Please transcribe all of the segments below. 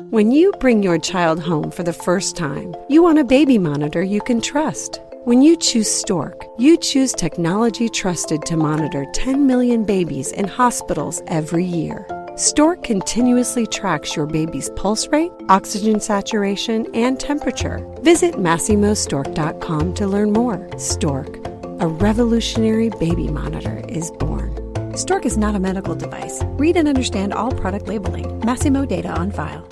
When you bring your child home for the first time, you want a baby monitor you can trust. When you choose Stork, you choose technology trusted to monitor 10 million babies in hospitals every year. Stork continuously tracks your baby's pulse rate, oxygen saturation, and temperature. Visit MassimoStork.com to learn more. Stork, a revolutionary baby monitor, is born. Stork is not a medical device. Read and understand all product labeling. Massimo data on file.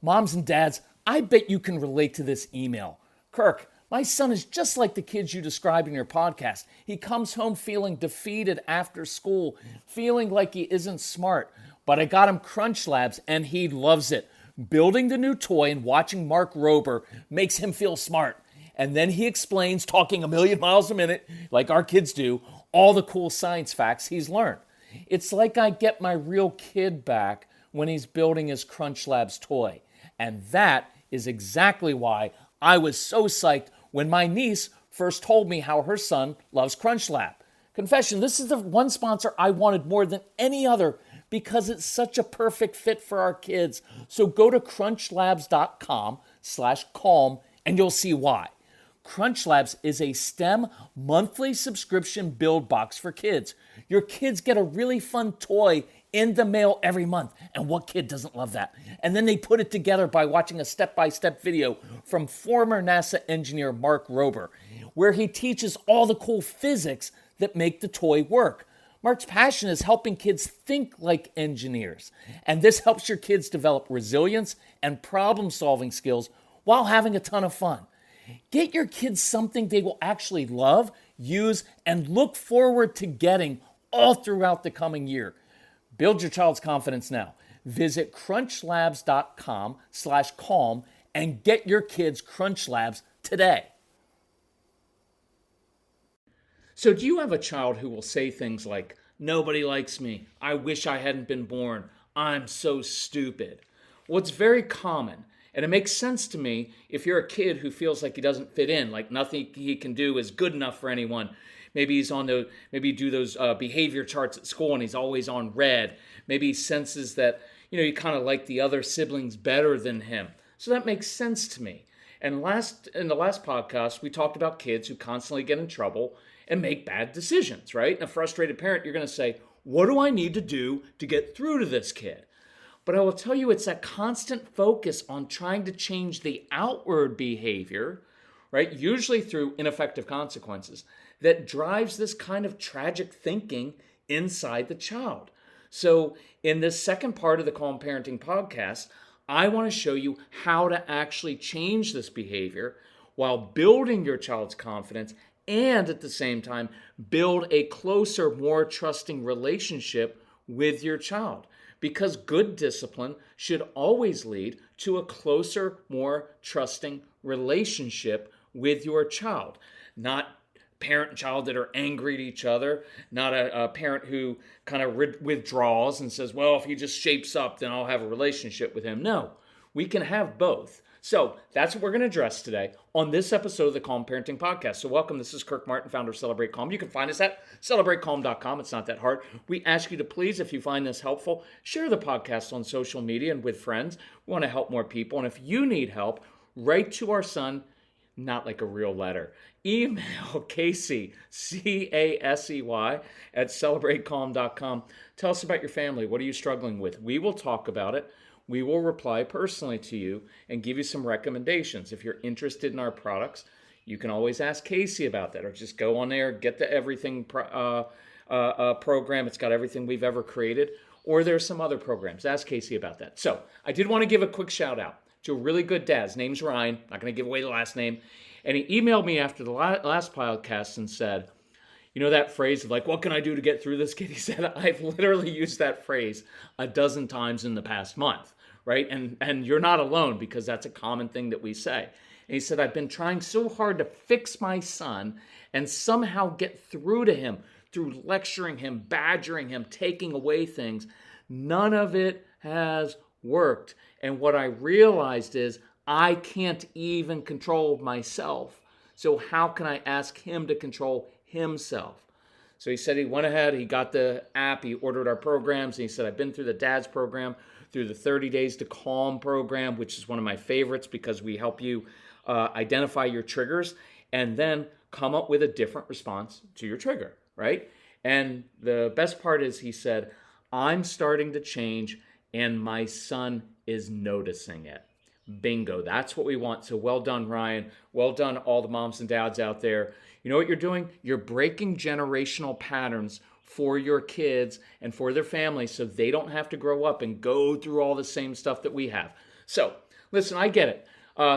Moms and dads, I bet you can relate to this email. Kirk, my son is just like the kids you described in your podcast. He comes home feeling defeated after school, feeling like he isn't smart. But I got him Crunch Labs and he loves it. Building the new toy and watching Mark Rober makes him feel smart. And then he explains, talking a million miles a minute, like our kids do, all the cool science facts he's learned. It's like I get my real kid back when he's building his Crunch Labs toy. And that is exactly why I was so psyched when my niece first told me how her son loves Crunch Lab. Confession, this is the one sponsor I wanted more than any other because it's such a perfect fit for our kids. So go to crunchlabs.com/calm and you'll see why. Crunch Labs is a STEM monthly subscription build box for kids. Your kids get a really fun toy in the mail every month. And what kid doesn't love that? And then they put it together by watching a step-by-step video from former NASA engineer Mark Rober, where he teaches all the cool physics that make the toy work. Mark's passion is helping kids think like engineers. And this helps your kids develop resilience and problem-solving skills while having a ton of fun. Get your kids something they will actually love, use, and look forward to getting all throughout the coming year. Build your child's confidence now. Visit crunchlabs.com/calm and get your kids Crunch Labs today. So do you have a child who will say things like, "Nobody likes me. I wish I hadn't been born. I'm so stupid"? Well, it's very common. And it makes sense to me if you're a kid who feels like he doesn't fit in, like nothing he can do is good enough for anyone. Maybe maybe you do those behavior charts at school and he's always on red. Maybe he senses that, you kind of like the other siblings better than him. So that makes sense to me. And in the last podcast, we talked about kids who constantly get in trouble and make bad decisions, right? And a frustrated parent, you're going to say, what do I need to do to get through to this kid? But I will tell you, it's that constant focus on trying to change the outward behavior, right? Usually through ineffective consequences, that drives this kind of tragic thinking inside the child. So in this second part of the Calm Parenting podcast, I want to show you how to actually change this behavior while building your child's confidence and at the same time build a closer, more trusting relationship with your child. Because good discipline should always lead to a closer, more trusting relationship with your child. Not parent and child that are angry at each other, not a parent who kind of withdraws and says, well, if he just shapes up, then I'll have a relationship with him. No, we can have both. So that's what we're going to address today on this episode of the Calm Parenting Podcast. So welcome. This is Kirk Martin, founder of Celebrate Calm. You can find us at celebratecalm.com. It's not that hard. We ask you to please, if you find this helpful, share the podcast on social media and with friends. We want to help more people. And if you need help, write to our son, not like a real letter. Email Casey, C-A-S-E-Y, at celebratecalm.com. Tell us about your family. What are you struggling with? We will talk about it. We will reply personally to you and give you some recommendations. If you're interested in our products, you can always ask Casey about that, or just go on there, get the Everything program. It's got everything we've ever created, or there's some other programs. Ask Casey about that. So I did want to give a quick shout out to a really good dad. His name's Ryan. Not going to give away the last name. And he emailed me after the last podcast and said, that phrase of like, what can I do to get through this, kid? He said, I've literally used that phrase a dozen times in the past month, right? And you're not alone, because that's a common thing that we say. And he said, I've been trying so hard to fix my son and somehow get through to him through lecturing him, badgering him, taking away things. None of it has worked. And what I realized is I can't even control myself. So how can I ask him to control himself? So he said he went ahead, he got the app, he ordered our programs, and he said, I've been through the dad's program, through the 30 Days to Calm program, which is one of my favorites because we help you identify your triggers and then come up with a different response to your trigger, right? And the best part is he said, I'm starting to change and my son is noticing it. Bingo. That's what we want. So well done, Ryan. Well done, all the moms and dads out there. You know what you're doing? You're breaking generational patterns for your kids and for their families so they don't have to grow up and go through all the same stuff that we have. So listen, I get it.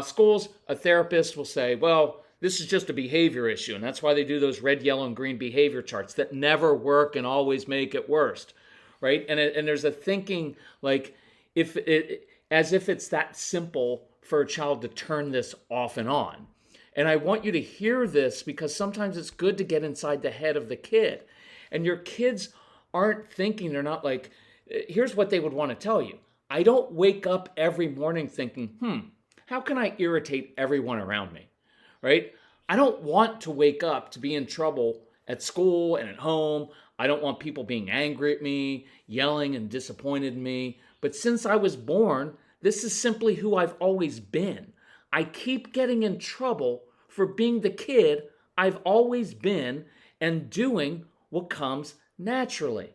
Schools, a therapist will say, well, this is just a behavior issue. And that's why they do those red, yellow, and green behavior charts that never work and always make it worse, right? And there's a thinking like as if it's that simple for a child to turn this off and on. And I want you to hear this because sometimes it's good to get inside the head of the kid. And your kids aren't thinking, they're not like, here's what they would want to tell you. I don't wake up every morning thinking, how can I irritate everyone around me, right? I don't want to wake up to be in trouble at school and at home. I don't want people being angry at me, yelling and disappointed in me. But since I was born, this is simply who I've always been. I keep getting in trouble for being the kid I've always been and doing what comes naturally.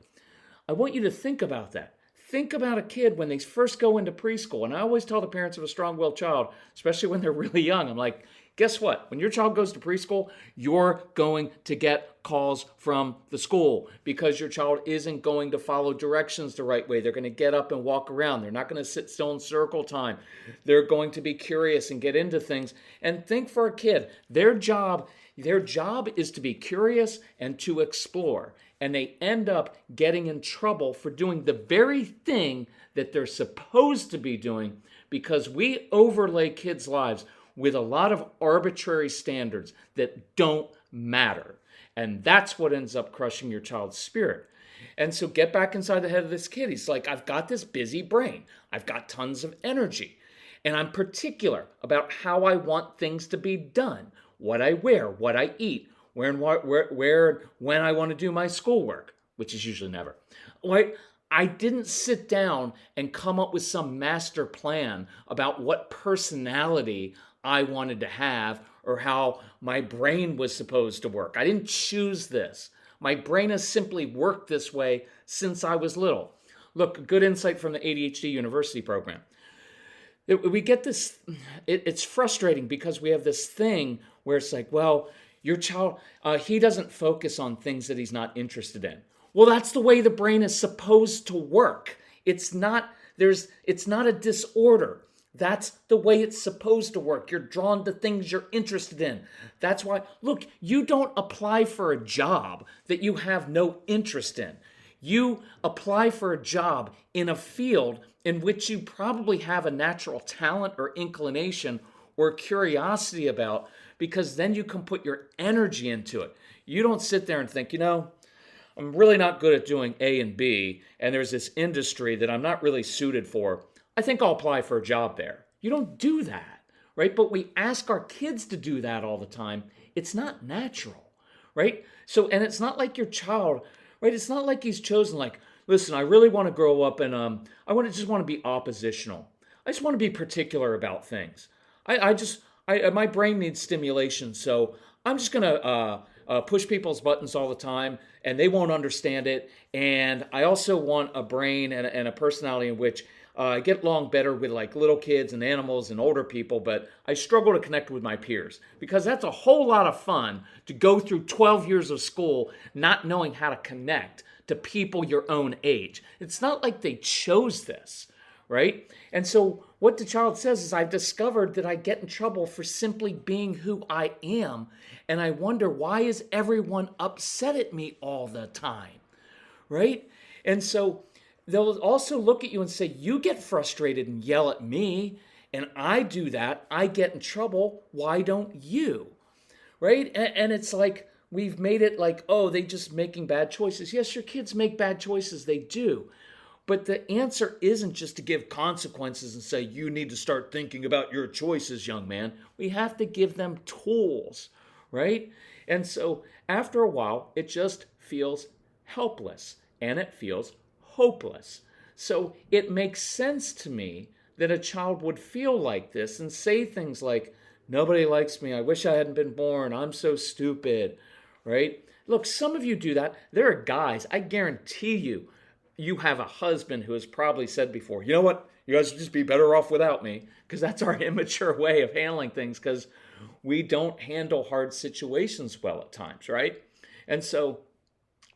I want you to think about that. Think about a kid when they first go into preschool. And I always tell the parents of a strong-willed child, especially when they're really young, I'm like, guess what? When your child goes to preschool, you're going to get calls from the school because your child isn't going to follow directions the right way. They're going to get up and walk around. They're not going to sit still in circle time. They're going to be curious and get into things. And think for a kid, their job is to be curious and to explore. And they end up getting in trouble for doing the very thing that they're supposed to be doing because we overlay kids' lives with a lot of arbitrary standards that don't matter. And that's what ends up crushing your child's spirit. And so get back inside the head of this kid. He's like, I've got this busy brain. I've got tons of energy. And I'm particular about how I want things to be done, what I wear, what I eat, where when I want to do my schoolwork, which is usually never. Right? I didn't sit down and come up with some master plan about what personality I wanted to have or how my brain was supposed to work. I didn't choose this. My brain has simply worked this way since I was little. Look, a good insight from the ADHD University program. We get this, it's frustrating because we have this thing where it's like, well, your child, he doesn't focus on things that he's not interested in. Well, that's the way the brain is supposed to work. It's not a disorder. That's the way it's supposed to work. You're drawn to things you're interested in. That's why, look, you don't apply for a job that you have no interest in. You apply for a job in a field in which you probably have a natural talent or inclination or curiosity about, because then you can put your energy into it. You don't sit there and think, I'm really not good at doing A and B, and there's this industry that I'm not really suited for. I think I'll apply for a job there. You don't do that, right? But we ask our kids to do that all the time. It's not natural, right? So, and it's not like your child, right? It's not like he's chosen like, listen, I really want to grow up and just want to be oppositional. I just want to be particular about things. My brain needs stimulation, so I'm just going to push people's buttons all the time, and they won't understand it. And I also want a brain and a personality in which I get along better with like little kids and animals and older people, but I struggle to connect with my peers because that's a whole lot of fun to go through 12 years of school not knowing how to connect to people your own age. It's not like they chose this, right? And so what the child says is, I've discovered that I get in trouble for simply being who I am, and I wonder, why is everyone upset at me all the time, right? And so they'll also look at you and say, you get frustrated and yell at me, and I do that. I get in trouble. Why don't you? Right? And it's like, we've made it like, oh, they just making bad choices. Yes, your kids make bad choices. They do. But the answer isn't just to give consequences and say, you need to start thinking about your choices, young man. We have to give them tools, right? And so after a while, it just feels helpless and it feels hopeless. So it makes sense to me that a child would feel like this and say things like, nobody likes me, I wish I hadn't been born, I'm so stupid, right? Look, some of you do that. There are guys, I guarantee you, you have a husband who has probably said before, you know what, you guys would just be better off without me, because that's our immature way of handling things, because we don't handle hard situations well at times, right? And so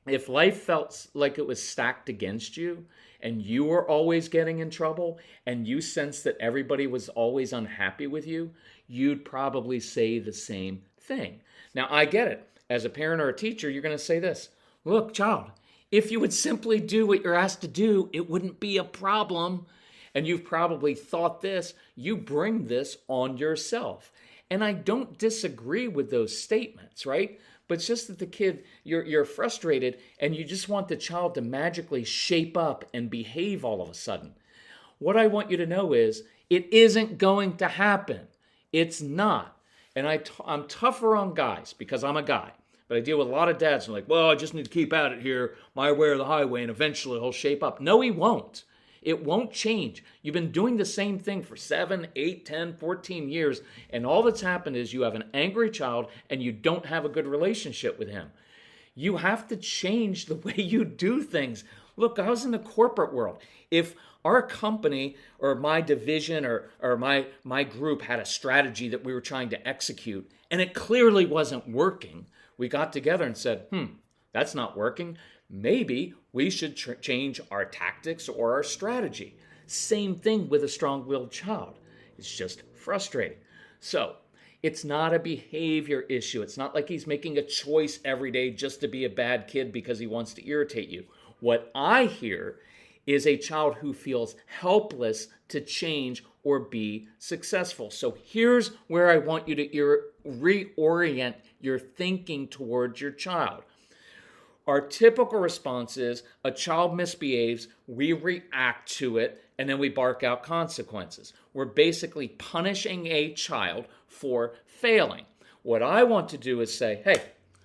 if life felt like it was stacked against you and you were always getting in trouble and you sensed that everybody was always unhappy with you, you'd probably say the same thing. Now, I get it. As a parent or a teacher, you're going to say this. Look, child, if you would simply do what you're asked to do, it wouldn't be a problem. And you've probably thought this. You bring this on yourself. And I don't disagree with those statements, right? But it's just that the kid, you're frustrated and you just want the child to magically shape up and behave all of a sudden. What I want you to know is it isn't going to happen. It's not. And I'm tougher on guys because I'm a guy. But I deal with a lot of dads who are like, well, I just need to keep at it here, my way or the highway, and eventually he'll shape up. No, he won't. It won't change. You've been doing the same thing for 7, 8, 10, 14 years, and all that's happened is you have an angry child and you don't have a good relationship with him. You have to change the way you do things. Look, I was in the corporate world. If our company or my division or my group had a strategy that we were trying to execute and it clearly wasn't working, we got together and said, that's not working. Maybe we should change our tactics or our strategy. Same thing with a strong-willed child. It's just frustrating. So it's not a behavior issue. It's not like he's making a choice every day just to be a bad kid because he wants to irritate you. What I hear is a child who feels helpless to change or be successful. So here's where I want you to reorient your thinking towards your child. Our typical response is a child misbehaves, we react to it, and then we bark out consequences. We're basically punishing a child for failing. What I want to do is say, hey,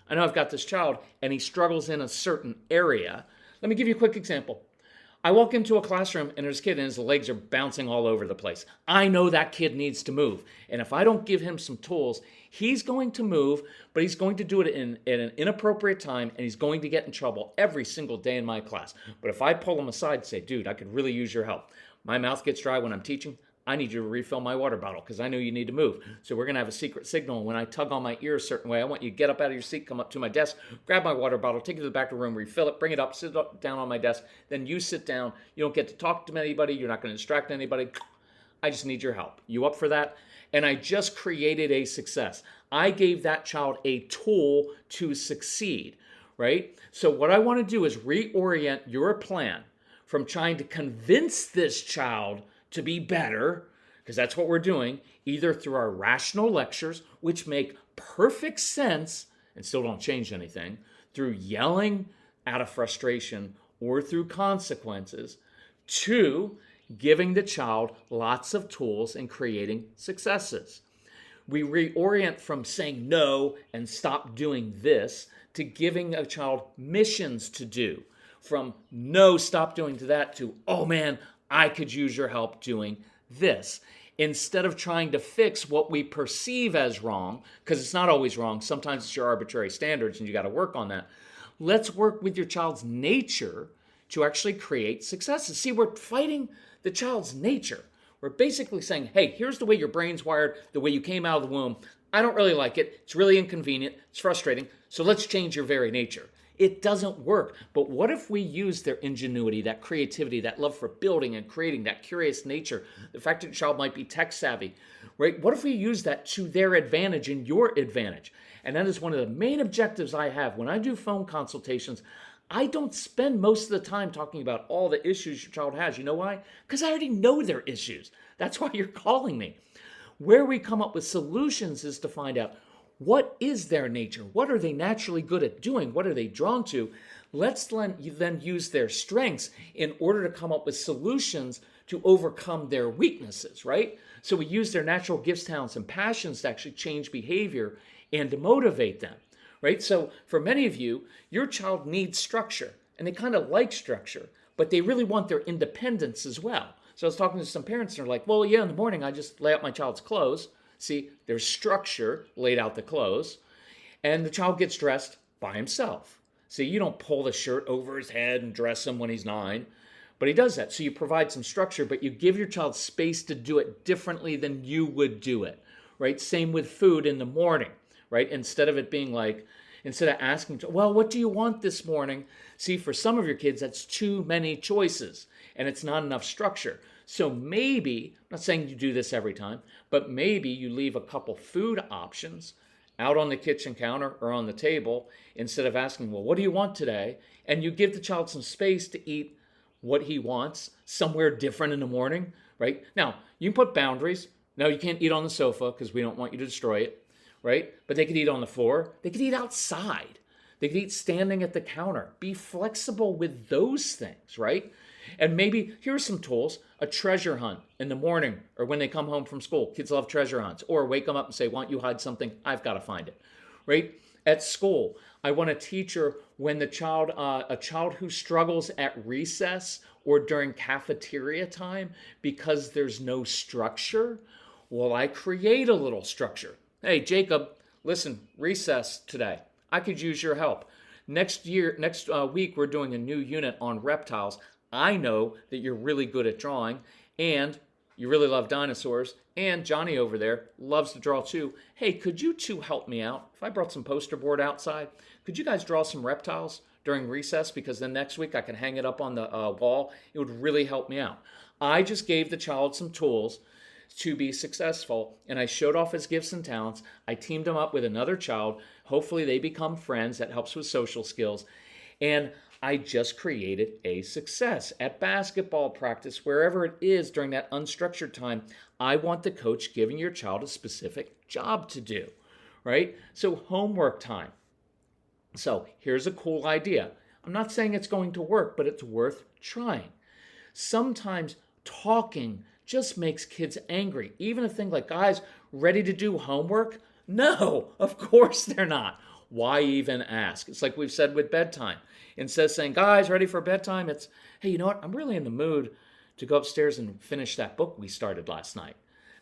I know I've got this child and he struggles in a certain area. Let me give you a quick example. I walk into a classroom and there's a kid and his legs are bouncing all over the place. I know that kid needs to move. And if I don't give him some tools, he's going to move, but he's going to do it in an inappropriate time and he's going to get in trouble every single day in my class. But if I pull him aside and say, dude, I could really use your help. My mouth gets dry when I'm teaching. I need you to refill my water bottle because I know you need to move. So we're going to have a secret signal. When I tug on my ear a certain way, I want you to get up out of your seat, come up to my desk, grab my water bottle, take it to the back of the room, refill it, bring it up, sit down on my desk. Then you sit down. You don't get to talk to anybody. You're not going to distract anybody. I just need your help. You up for that? And I just created a success. I gave that child a tool to succeed, right? So what I want to do is reorient your plan from trying to convince this child to be better, because that's what we're doing, either through our rational lectures, which make perfect sense and still don't change anything, through yelling out of frustration, or through consequences, to giving the child lots of tools and creating successes. We reorient from saying no and stop doing this to giving a child missions to do. From no, stop doing that to, oh man, I could use your help doing this. Instead of trying to fix what we perceive as wrong, because it's not always wrong, sometimes it's your arbitrary standards and you got to work on that. Let's work with your child's nature to actually create successes. See, we're fighting the child's nature. We're basically saying, hey, here's the way your brain's wired, the way you came out of the womb. I don't really like it. It's really inconvenient. It's frustrating. So let's change your very nature. It doesn't work. But what if we use their ingenuity, that creativity, that love for building and creating, that curious nature, the fact that your child might be tech savvy, right? What if we use that to their advantage and your advantage? And that is one of the main objectives I have. When I do phone consultations, I don't spend most of the time talking about all the issues your child has. You know why? Because I already know their issues. That's why you're calling me. Where we come up with solutions is to find out, what is their nature? What are they naturally good at doing? What are they drawn to? Let's then use their strengths in order to come up with solutions to overcome their weaknesses, right? So we use their natural gifts, talents, and passions to actually change behavior and to motivate them, right? So for many of you, your child needs structure, and they kind of like structure. but they really want their independence as well. So I was talking to some parents and they're like, well, yeah, in the morning I just lay out my child's clothes. See, there's structure, laid out the clothes, and the child gets dressed by himself. See, you don't pull the shirt over his head and dress him when he's 9, but he does that. So you provide some structure, but you give your child space to do it differently than you would do it, right? Same with food in the morning, right? Instead of it being like, instead of asking, well, what do you want this morning? See, for some of your kids, that's too many choices and it's not enough structure. So maybe, I'm not saying you do this every time, but maybe you leave a couple food options out on the kitchen counter or on the table instead of asking, well, what do you want today? And you give the child some space to eat what he wants somewhere different in the morning, right? Now, you can put boundaries. No, you can't eat on the sofa because we don't want you to destroy it, right? But they could eat on the floor. They could eat outside. They could eat standing at the counter. Be flexible with those things, right? And maybe here are some tools: a treasure hunt in the morning or when they come home from school. Kids love treasure hunts. Or wake them up and say, why don't you hide something? I've got to find it, right? At school, I want a teacher when a child who struggles at recess or during cafeteria time because there's no structure, well, I create a little structure. Hey, Jacob, listen, recess today. I could use your help. Next week, we're doing a new unit on reptiles. I know that you're really good at drawing and you really love dinosaurs, and Johnny over there loves to draw too. Hey, could you two help me out? If I brought some poster board outside, could you guys draw some reptiles during recess? Because then next week I can hang it up on the wall. It would really help me out. I just gave the child some tools to be successful, and I showed off his gifts and talents. I teamed him up with another child. Hopefully they become friends. That helps with social skills. And I just created a success. At basketball practice, wherever it is during that unstructured time, I want the coach giving your child a specific job to do, right? So homework time. So here's a cool idea. I'm not saying it's going to work, but it's worth trying. Sometimes talking just makes kids angry. Even a thing like, guys, ready to do homework? No, of course they're not. Why even ask? It's like we've said with bedtime. Instead of saying, guys, ready for bedtime? It's, hey, you know what? I'm really in the mood to go upstairs and finish that book we started last night.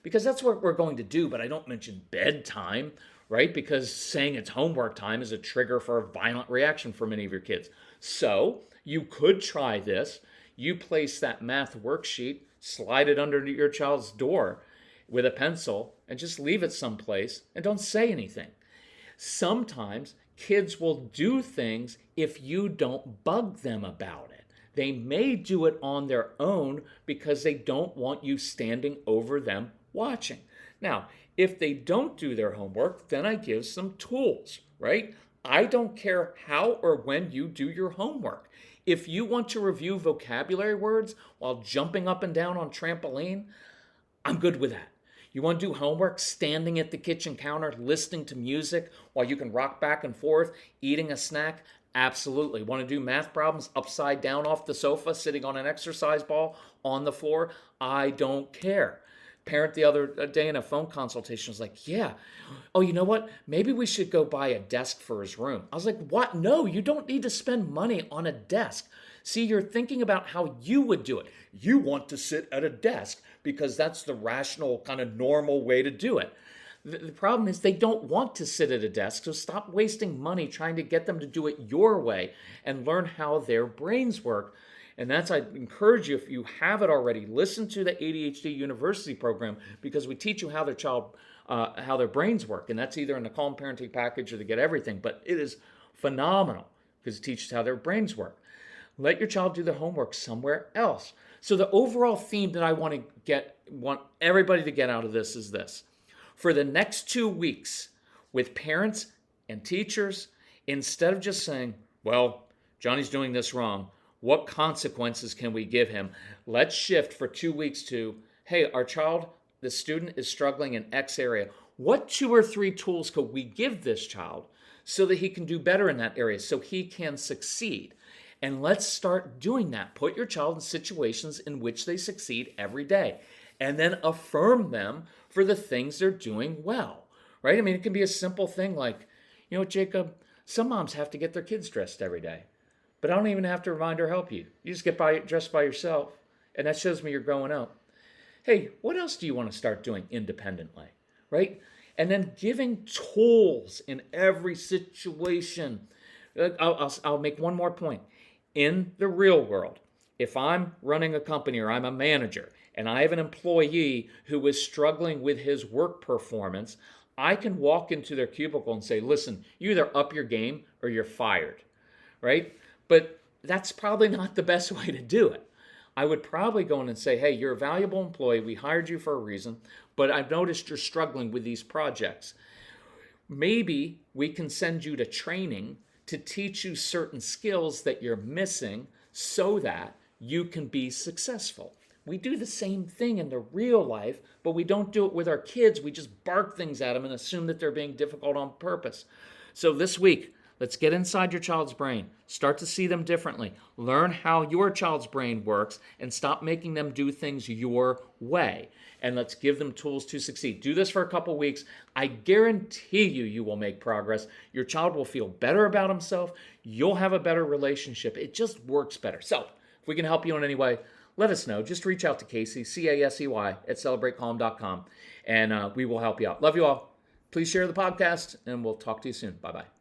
Because that's what we're going to do, but I don't mention bedtime, right? Because saying it's homework time is a trigger for a violent reaction for many of your kids. So you could try this. You place that math worksheet, slide it under your child's door with a pencil, and just leave it someplace and don't say anything. Sometimes kids will do things if you don't bug them about it. They may do it on their own because they don't want you standing over them watching. Now, if they don't do their homework, then I give some tools, right? I don't care how or when you do your homework. If you want to review vocabulary words while jumping up and down on trampoline, I'm good with that. You want to do homework standing at the kitchen counter, listening to music while you can rock back and forth, eating a snack? Absolutely. Want to do math problems upside down off the sofa, sitting on an exercise ball on the floor? I don't care. Parent the other day in a phone consultation was like, yeah, oh, you know what? Maybe we should go buy a desk for his room. I was like, what? No, you don't need to spend money on a desk. See, you're thinking about how you would do it. You want to sit at a desk because that's the rational, kind of normal way to do it. The problem is they don't want to sit at a desk, so stop wasting money trying to get them to do it your way and learn how their brains work. And that's, I encourage you, if you have it already, listen to the ADHD University program, because we teach you how how their brains work. And that's either in the Calm Parenting package or to get everything. But it is phenomenal because it teaches how their brains work. Let your child do their homework somewhere else. So the overall theme that I want everybody to get out of this is this. For the next 2 weeks, with parents and teachers, instead of just saying, well, Johnny's doing this wrong, what consequences can we give him? Let's shift for 2 weeks to, hey, our child, the student is struggling in X area. What 2 or 3 tools could we give this child so that he can do better in that area, so he can succeed? And let's start doing that. Put your child in situations in which they succeed every day. And then affirm them for the things they're doing well, right? I mean, it can be a simple thing like, you know, Jacob, some moms have to get their kids dressed every day. but I don't even have to remind or help you. You just get dressed by yourself, and that shows me you're growing up. Hey, what else do you want to start doing independently, right? And then giving tools in every situation. I'll make one more point. In the real world, if I'm running a company or I'm a manager and I have an employee who is struggling with his work performance, I can walk into their cubicle and say, listen, you either up your game or you're fired, right? But that's probably not the best way to do it. I would probably go in and say, hey, you're a valuable employee. We hired you for a reason, but I've noticed you're struggling with these projects. Maybe we can send you to training to teach you certain skills that you're missing so that you can be successful. We do the same thing in the real life, but we don't do it with our kids. We just bark things at them and assume that they're being difficult on purpose. So this week, let's get inside your child's brain. Start to see them differently. Learn how your child's brain works and stop making them do things your way. And let's give them tools to succeed. Do this for a couple weeks. I guarantee you will make progress. Your child will feel better about himself. You'll have a better relationship. It just works better. So if we can help you in any way, let us know. Just reach out to Casey, Casey, at celebratecalm.com, and we will help you out. Love you all. Please share the podcast, and we'll talk to you soon. Bye-bye.